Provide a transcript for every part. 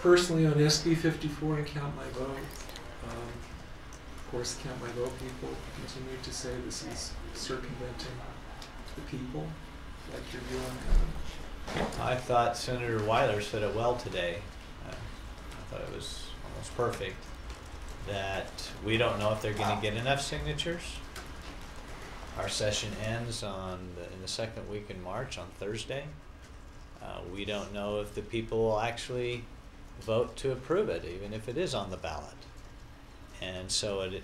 personally on SB 54 and Count My Vote. Of course, Count My Vote people continue to say this is circumventing the people, like you're doing. I thought Senator Weiler said it well today. I thought it was almost perfect. That we don't know if they're going to get enough signatures. Our session ends in the second week in March on Thursday. We don't know if the people will actually vote to approve it, even if it is on the ballot. And so it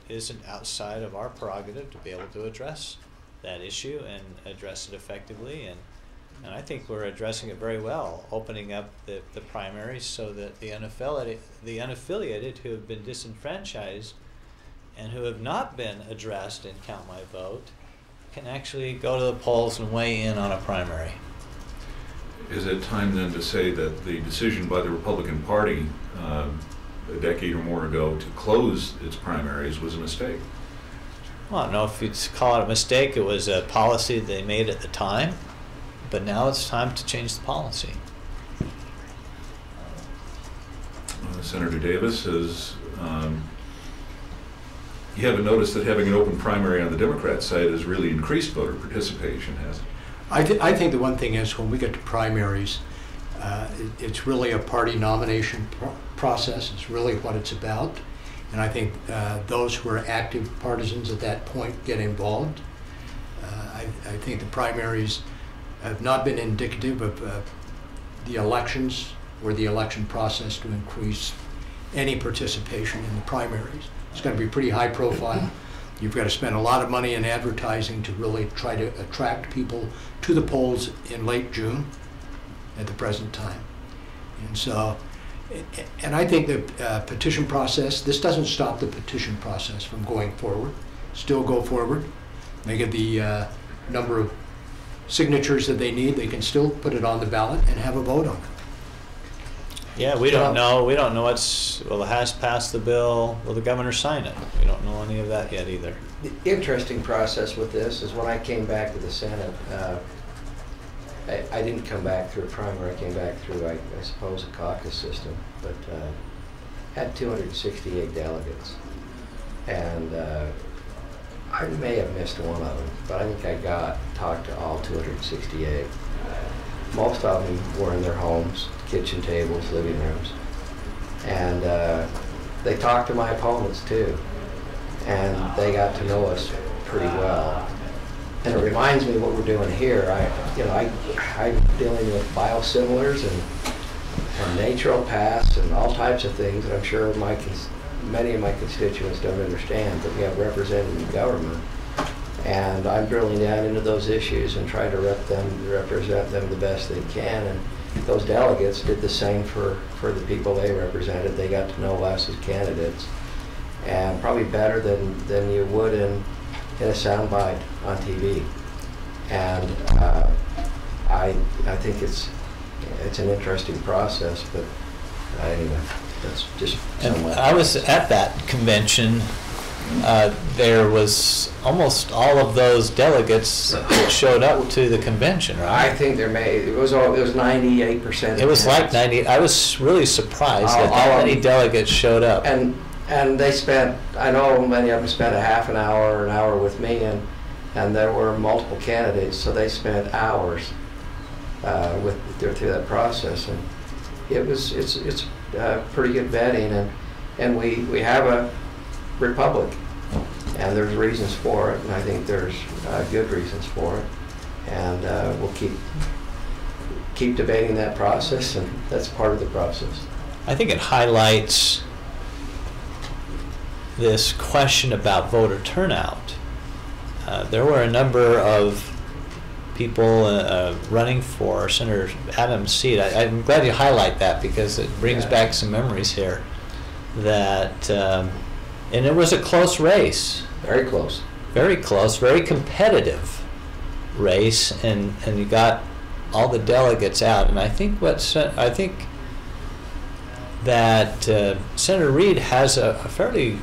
isn't outside of our prerogative to be able to address that issue and address it effectively. And I think we're addressing it very well, opening up the primaries so that the unaffiliated who have been disenfranchised and who have not been addressed in Count My Vote can actually go to the polls and weigh in on a primary. Is it time then to say that the decision by the Republican Party a decade or more ago to close its primaries was a mistake? Well, I don't know if you'd call it a mistake. It was a policy they made at the time, but now it's time to change the policy. Senator Davis, you haven't noticed that having an open primary on the Democrat side has really increased voter participation, has it? I think the one thing is when we get to primaries, it's really a party nomination process. It's really what it's about. And I think those who are active partisans at that point get involved. I think the primaries have not been indicative of the elections or the election process to increase any participation in the primaries. It's going to be pretty high profile. You've got to spend a lot of money in advertising to really try to attract people to the polls in late June at the present time. And so, and I think the petition process, this doesn't stop the petition process from going forward. Still go forward. They get the number of signatures that they need. They can still put it on the ballot and have a vote on it. Yeah, we don't know. We don't know well, the House passed the bill. Will the governor sign it? We don't know any of that yet either. The interesting process with this is when I came back to the Senate, I didn't come back through a primary. I came back through, I suppose, a caucus system, but had 268 delegates. And I may have missed one of them, but I think I talked to all 268. Most of them were in their homes, kitchen tables, living rooms. And they talked to my opponents too. And they got to know us pretty well. And it reminds me of what we're doing here. I'm dealing with biosimilars and naturopaths and all types of things that I'm sure many of my constituents don't understand, but we have representative government. And I'm drilling down into those issues and trying to represent them the best they can. And those delegates did the same for the people they represented. They got to know us as candidates, and probably better than you would in a soundbite on TV. And I think it's an interesting process, but anyway, that's just somewhat. I was at that convention. There was almost all of those delegates that showed up to the convention, right? I think it was 98%. It was like 90. I was really surprised that many delegates showed up. And they spent, I know many of them spent a half an hour with me, and there were multiple candidates, so they spent hours through that process, and it's pretty good vetting, and we have a republic, and there's reasons for it, and I think there's good reasons for it, and we'll keep debating that process, and that's part of the process. I think it highlights this question about voter turnout. There were a number of people running for Senator Adams' seat. I'm glad you highlight that because it brings back some memories here. That and it was a close race. Very close. Very close. Very competitive race, and you got all the delegates out. And I think that Senator Reed has a fairly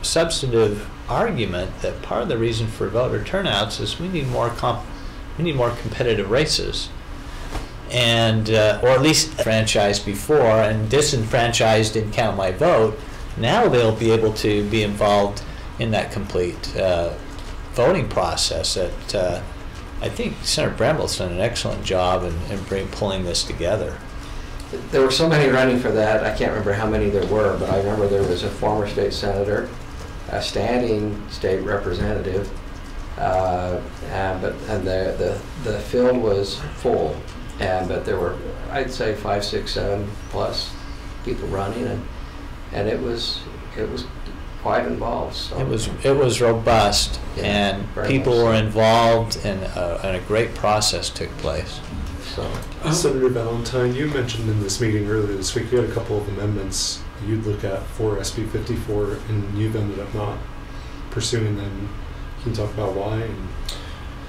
substantive argument that part of the reason for voter turnouts is we need more competitive races. and or at least franchised before and disenfranchised in Count My Vote. Now they'll be able to be involved in that complete voting process. That I think Senator Bramble's done an excellent job in pulling this together. There were so many running for that, I can't remember how many there were, but I remember there was a former state senator, a standing state representative, and the field was full, but there were, I'd say, 5, 6, 7 plus people running, and it was quite involved. So. It was robust, Yeah, and very people much so. were involved, and a great process took place. So. Senator Valentine, you mentioned in this meeting earlier this week you had a couple of amendments you'd look at for SB 54, and you've ended up not pursuing them. Can you talk about why?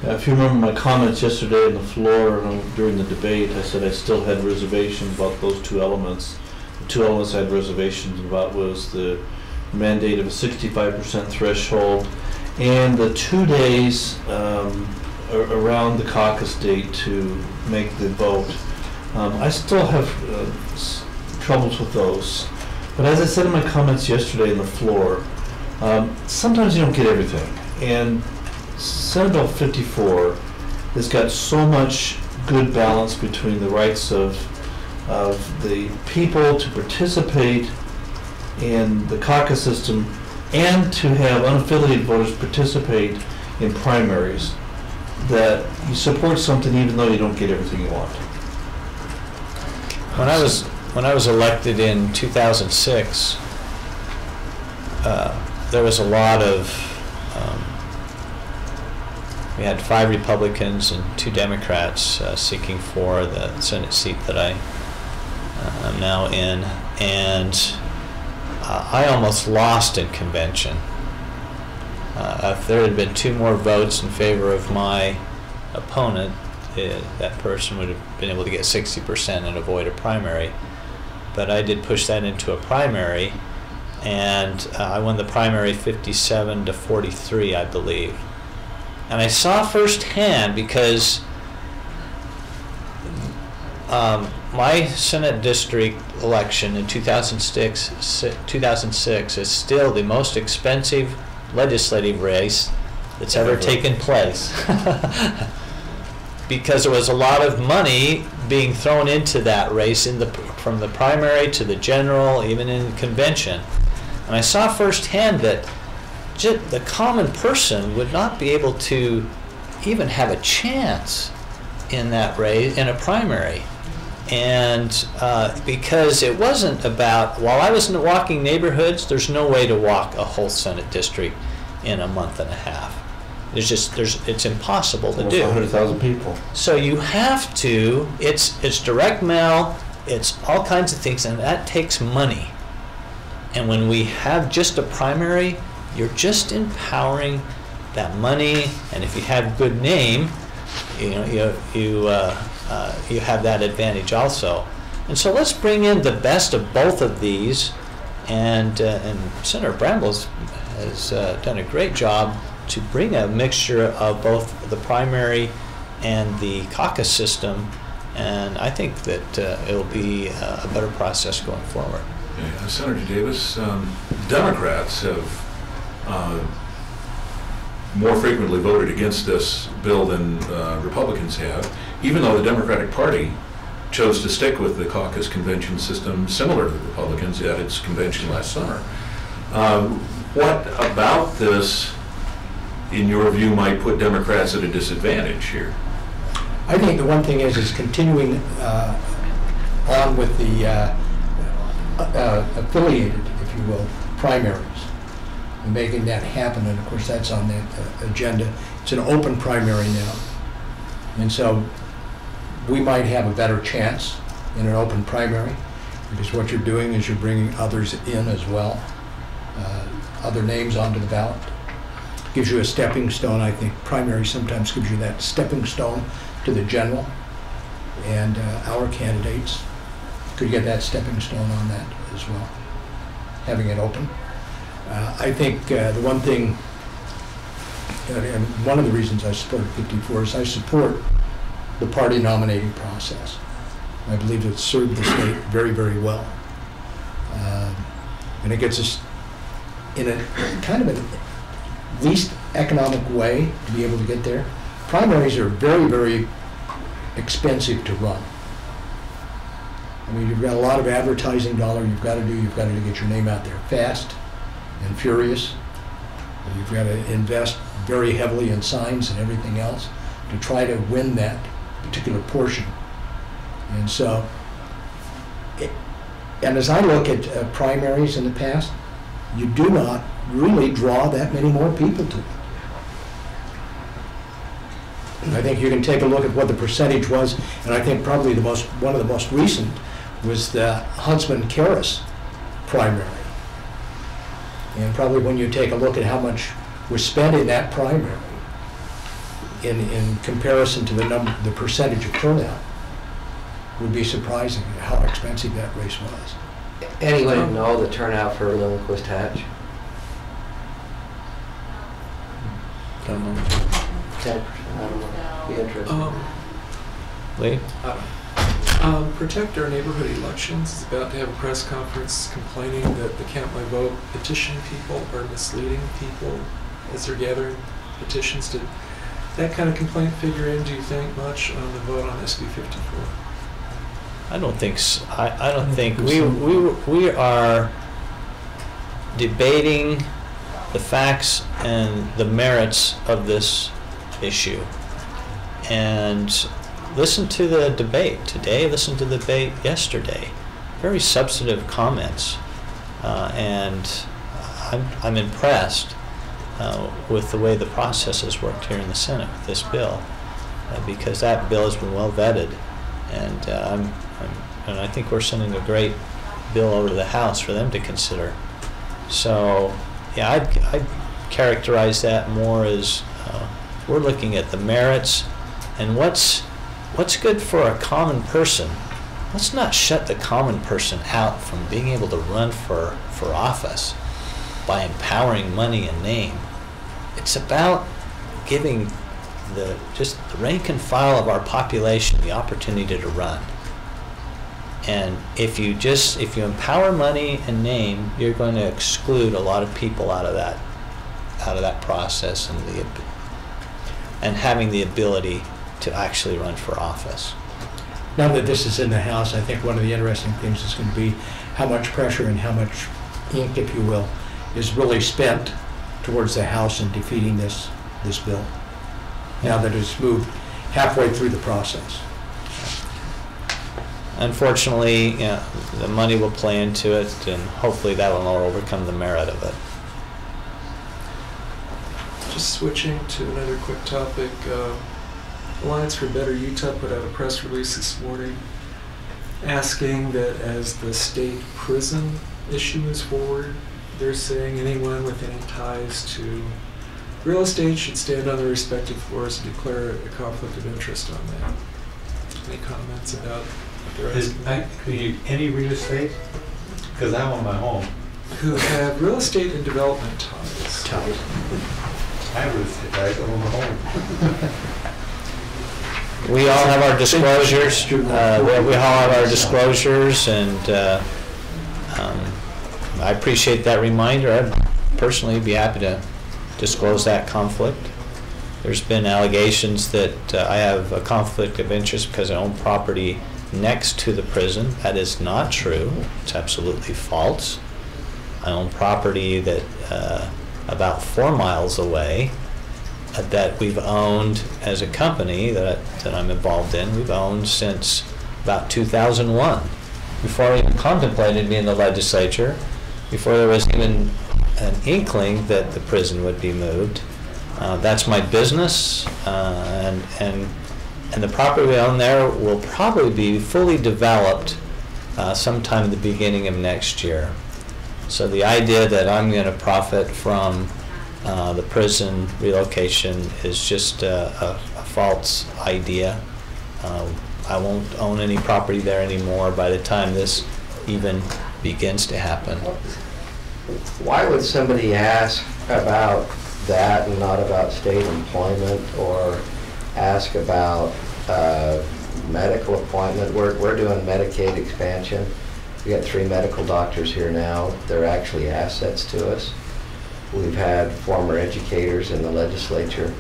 If you remember my comments yesterday on the floor during the debate, I said I still had reservations about those two elements. The two elements I had reservations about was the mandate of a 65% threshold and the 2 days around the caucus date to make the vote. I still have troubles with those. But as I said in my comments yesterday on the floor, sometimes you don't get everything. And Senate Bill 54 has got so much good balance between the rights of the people to participate in the caucus system and to have unaffiliated voters participate in primaries, that you support something even though you don't get everything you want. When I was elected in 2006, there was a lot of we had 5 Republicans and 2 Democrats seeking for the Senate seat that I am now in, and I almost lost in convention. If there had been 2 more votes in favor of my opponent, that person would have been able to get 60% and avoid a primary. But I did push that into a primary, and I won the primary 57 to 43, I believe. And I saw firsthand, because my Senate district election in 2006 is still the most expensive legislative race that's ever taken place. Because there was a lot of money being thrown into that race from the primary to the general, even in convention. And I saw firsthand that the common person would not be able to even have a chance in that race, in a primary. And because it wasn't about, while I was walking neighborhoods, there's no way to walk a whole Senate district in a month and a half. It's impossible to do. 100,000 people. So you have to, it's direct mail, it's all kinds of things, and that takes money. And when we have just a primary, you're just empowering that money, and if you have good name, you have that advantage also. And so let's bring in the best of both of these, and Senator Bramble has done a great job to bring a mixture of both the primary and the caucus system, and I think that it'll be a better process going forward. Yeah, Senator Davis, Democrats have more frequently voted against this bill than Republicans have, even though the Democratic Party chose to stick with the caucus convention system similar to the Republicans at its convention last summer. What about this, in your view, might put Democrats at a disadvantage here? I think the one thing is continuing on with the affiliated, if you will, primaries, and making that happen. And of course, that's on that agenda. It's an open primary now, and so we might have a better chance in an open primary, because what you're doing is you're bringing others in as well, other names onto the ballot. Gives you a stepping stone. I think primary sometimes gives you that stepping stone to the general, and our candidates could get that stepping stone on that as well, having it open. I think the one thing, and one of the reasons I supported 54 is I support the party nominating process. I believe it's served the state very, very well. And it gets us in a kind of a least economic way to be able to get there. Primaries are very, very expensive to run. I mean, you've got a lot of advertising dollar you've got to get your name out there fast and furious. You've got to invest very heavily in signs and everything else to try to win that particular portion. And so, and as I look at primaries in the past, you do not really draw that many more people to it. I think you can take a look at what the percentage was, and I think probably one of the most recent was the Huntsman-Caras primary. And probably when you take a look at how much was spent in that primary in comparison to the percentage of turnout, would be surprising how expensive that race was. Anyone know the turnout for Lillenquist Hatch? Don't know. 10%, I don't know. Be interesting. Lee? Protect Our Neighborhood Elections is about to have a press conference complaining that the Count My Vote petition people are misleading people as they're gathering petitions. Did that kind of complaint figure in, do you think, much on the vote on SB 54? I don't think so. I don't think we are debating the facts and the merits of this issue. And listen to the debate today, listen to the debate yesterday. Very substantive comments. And I'm impressed with the way the process has worked here in the Senate with this bill, because that bill has been well vetted. And and I think we're sending a great bill over to the House for them to consider. So, yeah, I'd characterize that more as we're looking at the merits and what's good for a common person. Let's not shut the common person out from being able to run for office by empowering money and name. It's about giving just the rank and file of our population the opportunity to run. And if you empower money and name, you're going to exclude a lot of people out of that process and having the ability to actually run for office. Now that this is in the House, I think one of the interesting things is going to be how much pressure and how much ink, if you will, is really spent towards the House in defeating this bill, now that it's moved halfway through the process. Unfortunately, the money will play into it, and hopefully that will overcome the merit of it. Just switching to another quick topic, Alliance for Better Utah put out a press release this morning asking that as the state prison issue moves forward, they're saying anyone with any ties to real estate should stand on their respective floors and declare a conflict of interest on that. Any comments about what they're asking? Any real estate? Because I own my home. Who have real estate and development ties. I have real estate, I own my home. We all have our disclosures. We all have our disclosures, and I appreciate that reminder. I'd personally be happy to disclose that conflict. There's been allegations that I have a conflict of interest because I own property next to the prison. That is not true. It's absolutely false. I own property that about 4 miles away that we've owned as a company that I'm involved in. We've owned since about 2001, before I even contemplated being in the legislature, before there was even an inkling that the prison would be moved. That's my business, and the property we own there will probably be fully developed sometime in the beginning of next year. So the idea that I'm going to profit from the prison relocation is just a false idea. I won't own any property there anymore by the time this even begins to happen. Why would somebody ask about that and not about state employment, or ask about medical appointment. We're doing Medicaid expansion. We got 3 medical doctors here now. They're actually assets to us. We've had former educators in the legislature.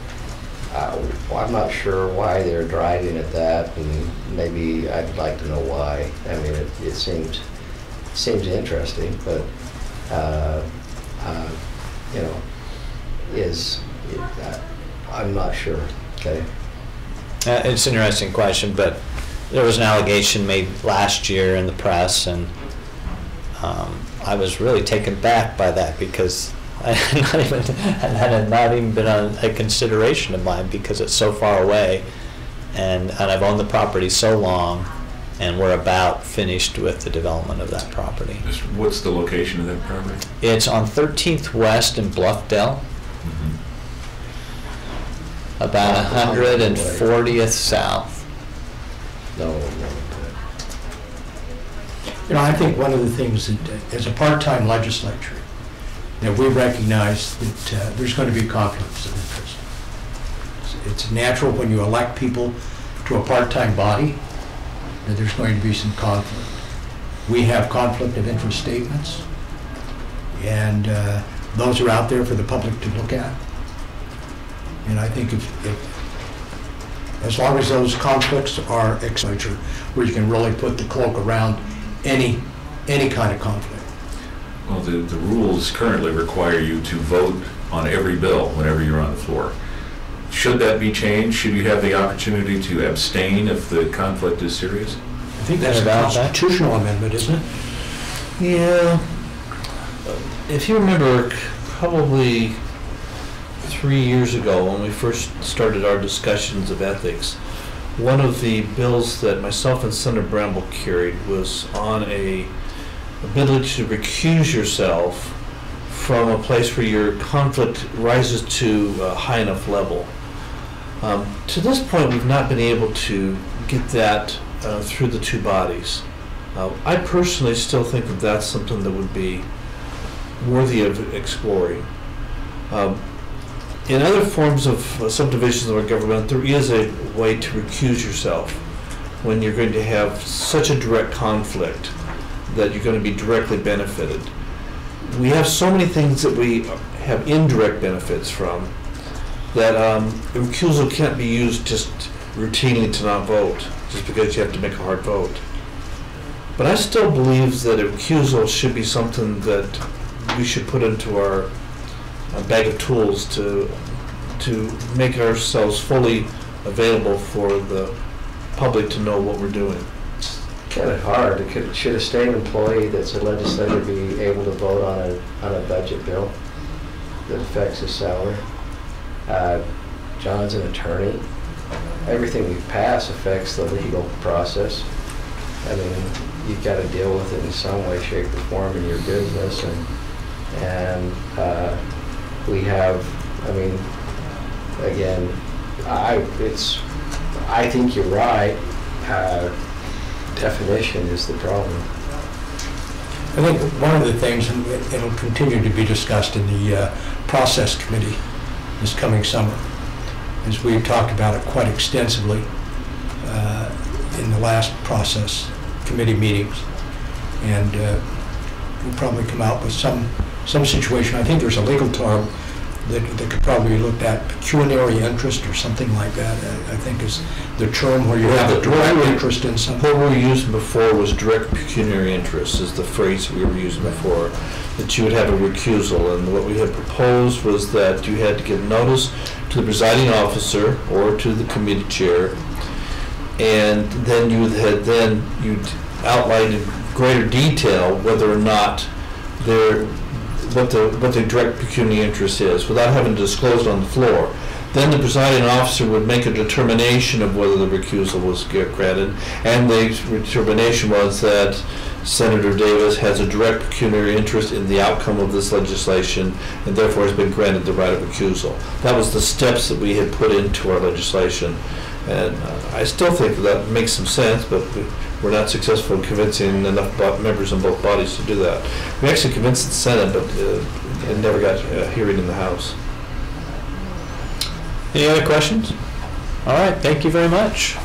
I'm not sure why they're driving at that, and maybe I'd like to know why. I mean, it seems interesting, but you know, I'm not sure. Okay. It's an interesting question, but there was an allegation made last year in the press, and I was really taken back by that because that had not even been a consideration of mine because it's so far away, and I've owned the property so long, and we're about finished with the development of that property. What's the location of that property? It's on 13th West in Bluffdale, about 140th south. No. You know, I think one of the things that, as a part-time legislature, that we recognize that there's going to be conflicts of interest. It's natural when you elect people to a part-time body that there's going to be some conflict. We have conflict of interest statements, and those are out there for the public to look at. And I think if as long as those conflicts are legislature, where you can really put the cloak around any kind of conflict. Well, the rules currently require you to vote on every bill whenever you're on the floor. Should that be changed? Should you have the opportunity to abstain if the conflict is serious? I think that's a constitutional amendment, isn't it? Yeah. If you remember, probably 3 years ago when we first started our discussions of ethics, one of the bills that myself and Senator Bramble carried was on a ability to recuse yourself from a place where your conflict rises to a high enough level. To this point, we've not been able to get that through the 2 bodies. I personally still think that that's something that would be worthy of exploring. In other forms of subdivisions of our government, there is a way to recuse yourself when you're going to have such a direct conflict that you're going to be directly benefited. We have so many things that we have indirect benefits from that recusal can't be used just routinely to not vote, just because you have to make a hard vote. But I still believe that a recusal should be something that we should put into our bag of tools to make ourselves fully available for the public to know what we're doing. Kind of hard. Should a state employee that's a legislator be able to vote on a budget bill that affects his salary? John's an attorney. Everything we pass affects the legal process. I mean, you've got to deal with it in some way, shape, or form in your business, and we have. I mean, again, I think you're right. Definition is the problem. I think one of the things, and it'll continue to be discussed in the process committee this coming summer, as we've talked about it quite extensively in the last process committee meetings, and we'll probably come out with some situation. I think there's a legal term that could probably be looked at, pecuniary interest or something like that, I think is the term where you have a direct interest in something. What we were using before was direct pecuniary interest, is the phrase we were using before, that you would have a recusal. And what we had proposed was that you had to give notice to the presiding officer or to the committee chair, and then you'd outline in greater detail whether or not what the direct pecuniary interest is, without having to disclose it on the floor. Then the presiding officer would make a determination of whether the recusal was granted, and the determination was that Senator Davis has a direct pecuniary interest in the outcome of this legislation, and therefore has been granted the right of recusal. That was the steps that we had put into our legislation, and I still think that makes some sense, but we're not successful in convincing enough members in both bodies to do that. We actually convinced the Senate, but it never got a hearing in the House. Any other questions? All right, thank you very much.